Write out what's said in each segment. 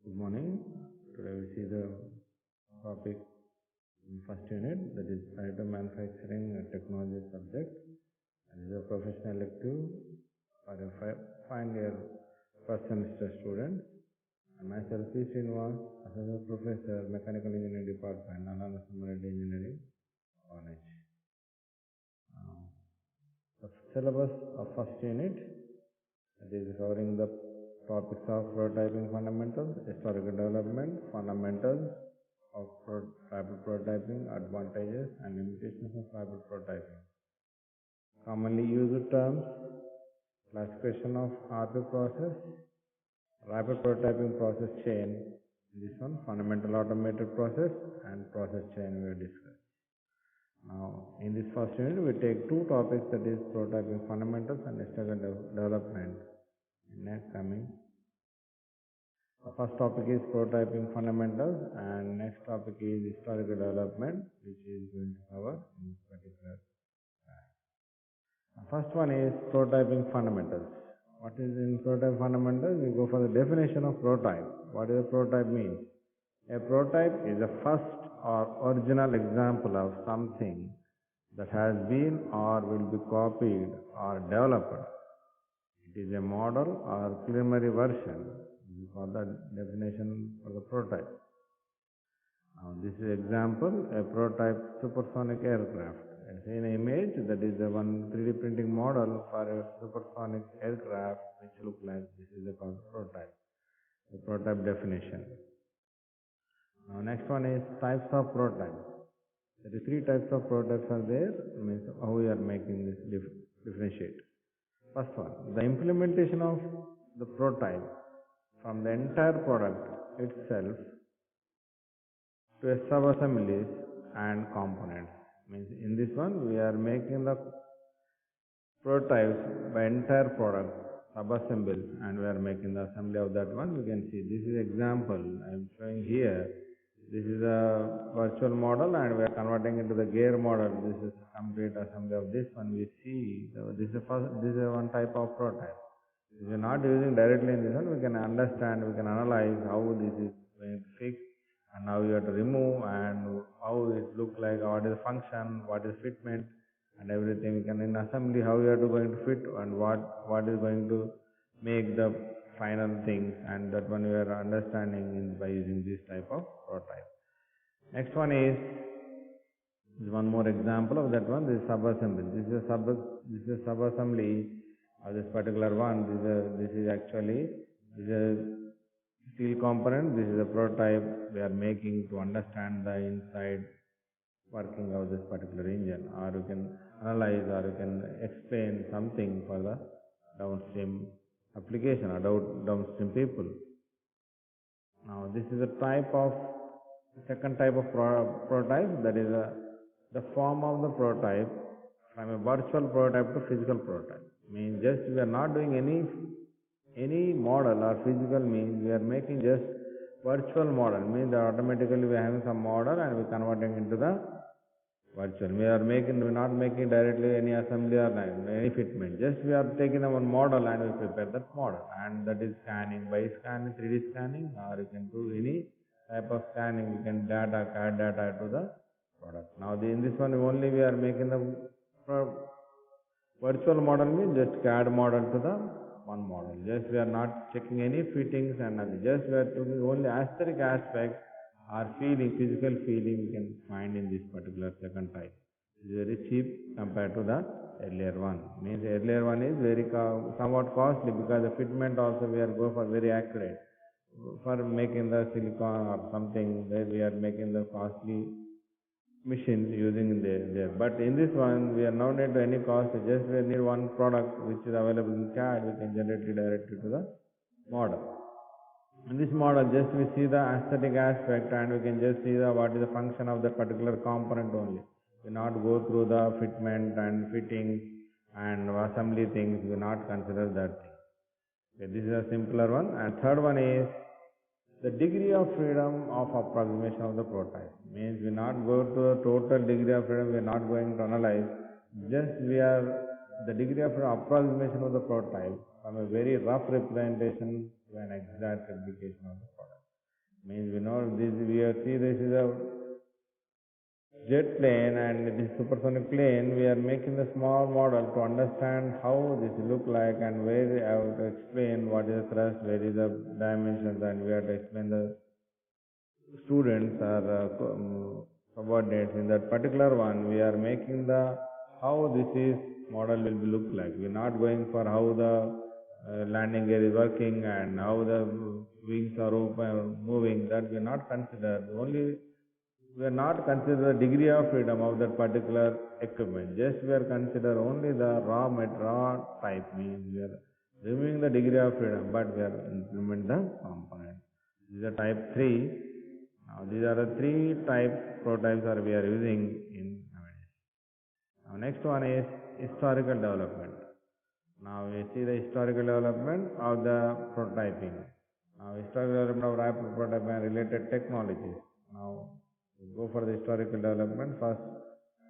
Good morning. Today we see the topic in first unit, that is additive manufacturing technology subject. And this is a professional elective for a final year first semester student. And myself P. Srinivas, Associate Professor, Mechanical Engineering Department, Nalanda Sammareddy Engineering College. The syllabus of first unit, that is covering the topics of prototyping fundamentals, historical development, fundamentals of rapid prototyping, advantages and limitations of rapid prototyping. Commonly used terms, classification of RP process, rapid prototyping process chain, this one, fundamental automated process and process chain we will discuss. Now, in this first unit, we take two topics, that is prototyping fundamentals and historical development. Next coming, the first topic is prototyping fundamentals and next topic is historical development, which is going to cover in this particular class. The first one is prototyping fundamentals. What is in prototype fundamentals? We go for the definition of prototype. What does a prototype mean? A prototype is the first or original example of something that has been or will be copied or developed. It is a model or preliminary version for the definition for the prototype. Now this is example, a prototype supersonic aircraft. And see an image, that is the one 3D printing model for a supersonic aircraft which look like this is called prototype. The prototype definition. Now next one is types of prototypes. There are three types of prototypes are there, means how we are making this differentiate. First one, the implementation of the prototype from the entire product itself to a sub-assemblies and components. Means in this one we are making the prototypes by entire product, sub-assemblies, and we are making the assembly of that one. We can see this is example I am showing here. This is a virtual model and we are converting into the gear model. This is complete assembly of this one. We see this is one type of prototype. If we are not using directly in this one, we can understand, we can analyze how this is going to fix and how you have to remove and how it look like, what is the function, what is fitment and everything. We can in assembly how you are going to fit and what is going to make the final things, and that one we are understanding by using this type of prototype. Next one is one more example of that one. This is sub-assembly. This is a sub-assembly of this particular one. This is actually a steel component. This is a prototype we are making to understand the inside working of this particular engine, or you can analyze or you can explain something for the downstream application or downstream people. Now this is a type of second type of prototype, that is the form of the prototype from a virtual prototype to physical prototype. Means just we are not doing any model or physical, means we are making just virtual model, means that automatically we are having some model and we are converting into the virtual. We are not making directly any assembly or any fitment. Just we are taking one model and we prepare that model, and that is scanning by scanning, 3D scanning, or you can do any type of scanning. You can CAD data to the product. Now in this one only we are making the virtual model, means just CAD model to the one model. Just we are not checking any fittings and nothing. Just we are doing only aesthetic aspect or feeling, physical feeling we can find in this particular second type. It is very cheap compared to the earlier one. Means earlier one is very somewhat costly, because the fitment also we are going for very accurate. For making the silicon or something, where we are making the costly machines using there. But in this one we are not need to any cost. Just we need one product which is available in CAD. We can generate it directly to the model. In this model, just we see the aesthetic aspect and we can just see what is the function of that particular component only. We not go through the fitment and fitting and assembly things. We not consider that thing. Okay, this is a simpler one. And third one is the degree of freedom of approximation of the prototype. Means we not go to a total degree of freedom. We are not going to analyze. Just we are the degree of approximation of the prototype from a very rough representation to an exact replication of the product. Means we know this, see this is a jet plane and this supersonic plane. We are making the small model to understand how this look like and where I have to explain what is the thrust, where is the dimensions, and we have to explain the students or subordinates in that particular one. We are making the how this is model will look like. We are not going for how the landing gear is working and how the wings are open, moving. That we are not considered. Only we are not consider the degree of freedom of that particular equipment. Just we are consider only the raw type, means we are removing the degree of freedom, but we are implement the component. This is a type 3. Now these are the 3 type prototypes that we are using in nowadays. Now next one is historical development. Now we see the historical development of the prototyping. Now historical development of rapid prototyping and related technologies. Now we go for the historical development first,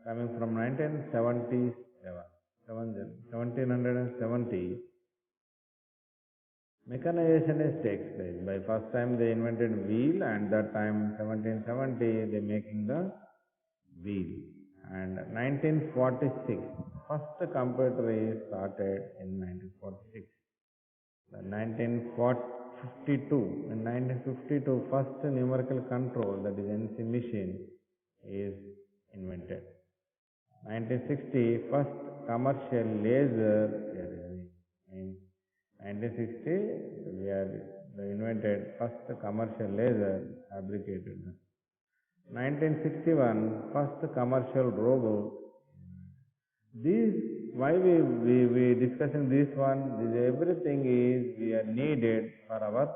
coming from 1770. Mechanization is takes place. By first time they invented wheel, and that time 1770 they making the wheel. And 1946, first computer is started in 1946. The 1952, first numerical control, that is NC machine, is invented. 1960, first commercial laser. In 1960, they invented first commercial laser fabricated. 1961, first commercial robot. Why we discussing this one? Everything is we are needed for our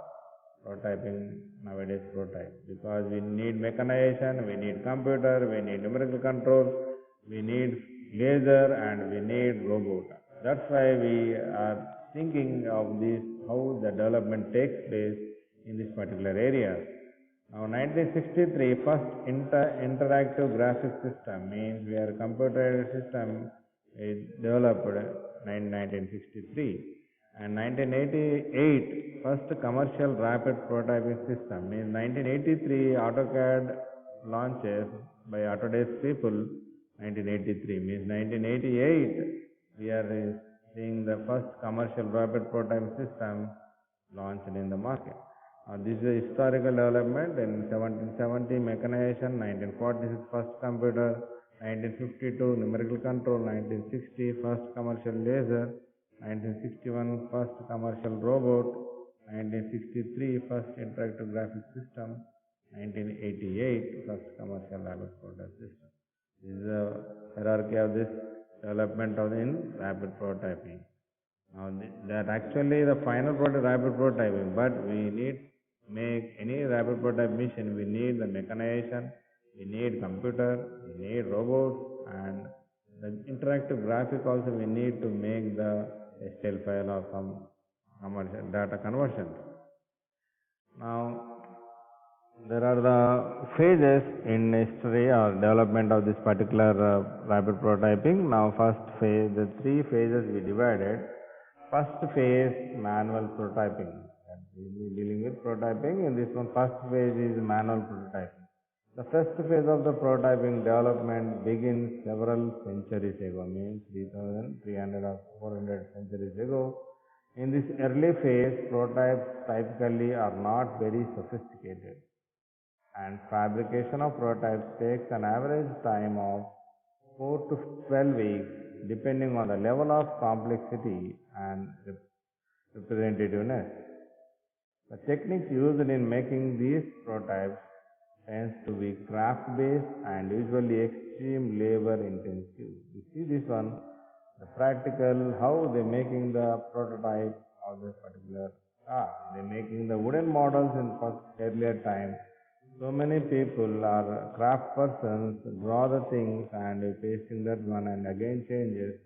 prototyping nowadays prototype, because we need mechanization, we need computer, we need numerical control, we need laser, and we need robot. That's why we are thinking of this, how the development takes place in this particular area. Now 1963, first interactive graphics system, means we are computer system is developed in 1963. And 1988, first commercial rapid prototyping system, means 1983 AutoCAD launches by Autodesk people. 1983 means 1988 we are seeing the first commercial rapid prototyping system launched in the market. This is a historical development. In 1770 mechanization, 1946 first computer, 1952 numerical control, 1960 first commercial laser, 1961 first commercial robot, 1963 first interactive graphics system, 1988 first commercial rapid prototype system. This is a hierarchy of this development of in rapid prototyping. Now that actually the final product rapid prototyping, but we need make any rapid prototype mission, we need the mechanization, we need computer, we need robots, and the interactive graphic also we need to make the STL file or some commercial data conversion. Now there are the phases in history or development of this particular rapid prototyping. Now first phase, the 3 phases we divided. First phase, manual prototyping. Dealing with prototyping. In this one, first phase is manual prototyping. The first phase of the prototyping development begins several centuries ago, means 300 or 400 centuries ago. In this early phase, prototypes typically are not very sophisticated, and fabrication of prototypes takes an average time of 4 to 12 weeks, depending on the level of complexity and representativeness. The techniques used in making these prototypes tends to be craft-based and usually extreme labor-intensive. You see this one, the practical, how they making the prototype of this particular car. They making the wooden models in earlier time. So many people are craft persons, draw the things and pasting that one and again changes.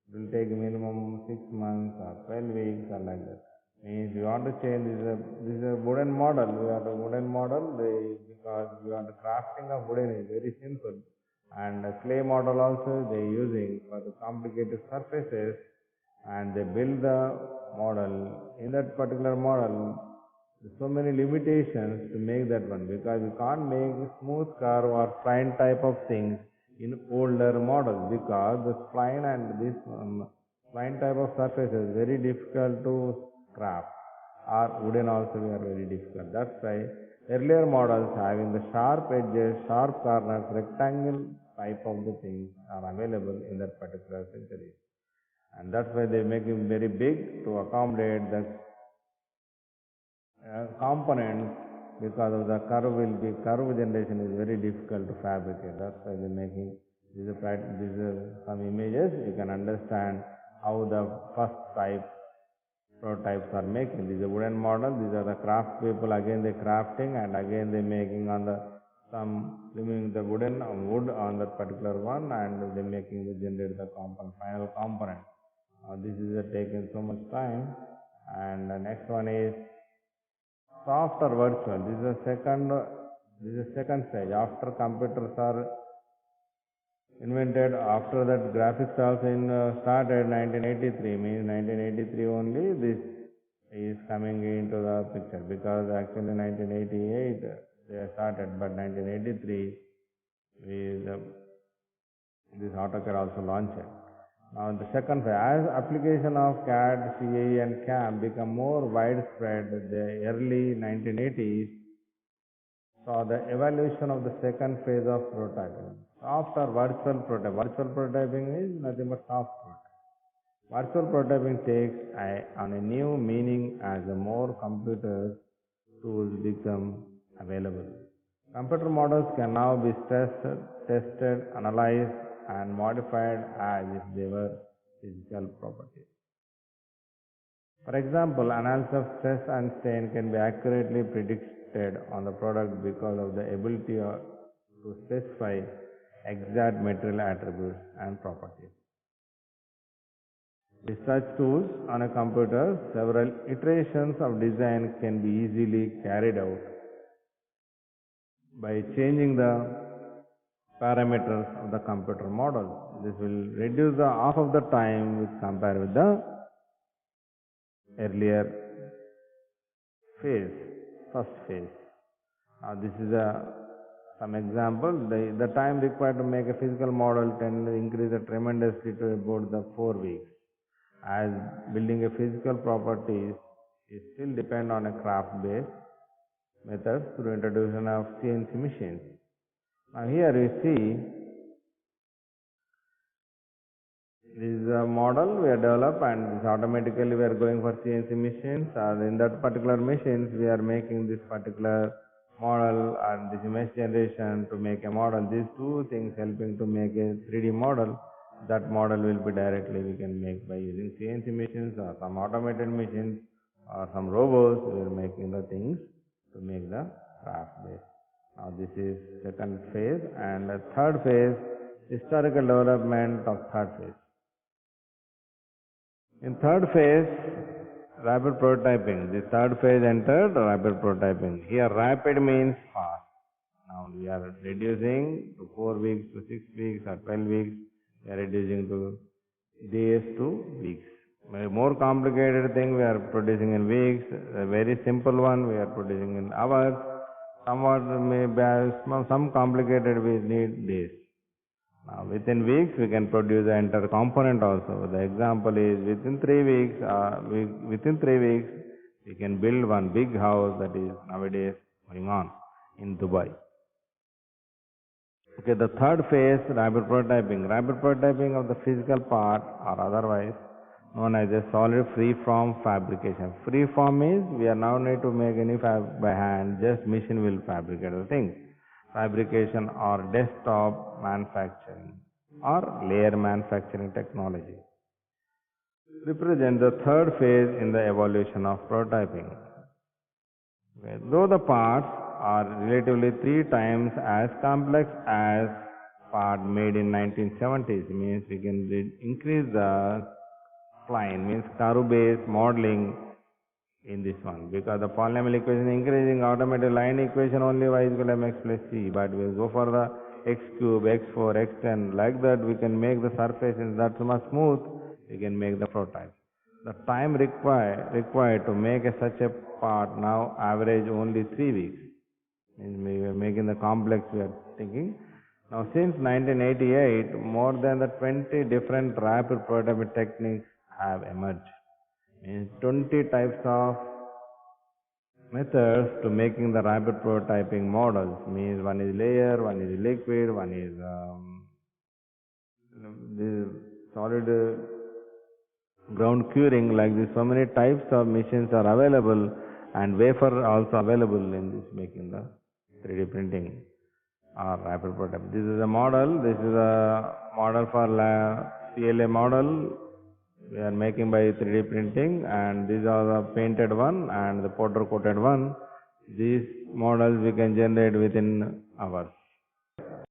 It will take minimum 6 months or 12 weeks or like that. Means you want to change this is a wooden model. We have a wooden model because you are the crafting of wooden is very simple, and clay model also they using for the complicated surfaces, and they build the model. In that particular model, so many limitations to make that one, because you can't make smooth curve or spline type of things in older models, because the spline and this spline type of surface is very difficult to craft, or wooden also are very difficult. That's why earlier models having the sharp edges, sharp corners, rectangle type of the things are available in that particular century. And that's why they make it very big to accommodate the components, because of the curve generation is very difficult to fabricate. That's why they're making these are some images. You can understand how the first type prototypes are making. These are wooden models. These are the craft people. Again, they're crafting, and again they're making on the some removing the wood on that particular one, and they're making the generate the final component. This is taking so much time. And the next one is soft or virtual. This is a second stage. After computers are invented, after that graphics also started 1983, means 1983 only this is coming into the picture, because actually 1988 they started, but 1983 this AutoCAD also launched. Now the second phase, as application of CAD, CAE and CAM become more widespread, the early 1980s saw the evolution of the second phase of prototyping. Soft or virtual prototyping. Virtual prototyping is nothing but soft prototyping. Virtual prototyping takes on a new meaning as the more computer tools become available. Computer models can now be stressed, tested, analyzed, and modified as if they were physical properties. For example, analysis of stress and strain can be accurately predicted on the product because of the ability to specify exact material attributes and properties. With such tools on a computer, several iterations of design can be easily carried out by changing the parameters of the computer model. This will reduce the half of the time compared with the earlier phase, first phase. Now this is some example. The time required to make a physical model tend to increase tremendously to about the 4 weeks, as building a physical properties is still depend on a craft-based methods through introduction of CNC machines. Now here you see, this is a model we have developed, and this automatically we are going for CNC machines, and in that particular machines we are making this particular model and this image generation to make a model. These two things helping to make a 3D model. That model will be directly we can make by using CNC machines or some automated machines or some robots. We are making the things to make the craft base. Now this is second phase, and the third phase, historical development of third phase. In third phase, rapid prototyping. The third phase entered rapid prototyping. Here rapid means fast. Now we are reducing to 4 weeks to 6 weeks or 12 weeks. We are reducing to days to weeks. A more complicated thing we are producing in weeks. A very simple one we are producing in hours. Somewhat some complicated we need days. Now within weeks we can produce the entire component also. The example is within 3 weeks we can build one big house that is nowadays going on in Dubai. Okay, the third phase, rapid prototyping. Rapid prototyping of the physical part or otherwise known as a solid free-form fabrication. Free-form means we are now need to make any by hand, just machine will fabricate the things. Fabrication or desktop manufacturing or layer manufacturing technology represent the third phase in the evolution of prototyping. Okay. Though the parts are relatively 3 times as complex as part made in 1970s, means we can increase the spline, means curve-based modeling in this one, because the polynomial equation increasing automatic line equation only y is equal to mx plus c, but we go for the x cube, x4, x10, like that we can make the surface and that's much smooth, we can make the prototype. The time required to make such a part now average only 3 weeks. Means we were making the complex we are thinking. Now since 1988, more than the 20 different rapid prototyping techniques have emerged. Means 20 types of methods to making the rapid prototyping models. Means one is layer, one is liquid, one is the solid ground curing. Like this, so many types of machines are available, and wafer also available in this making the 3D printing or rapid prototype. This is a model. This is a model for CLA model. We are making by 3D printing, and these are the painted one and the powder coated one. These models we can generate within hours.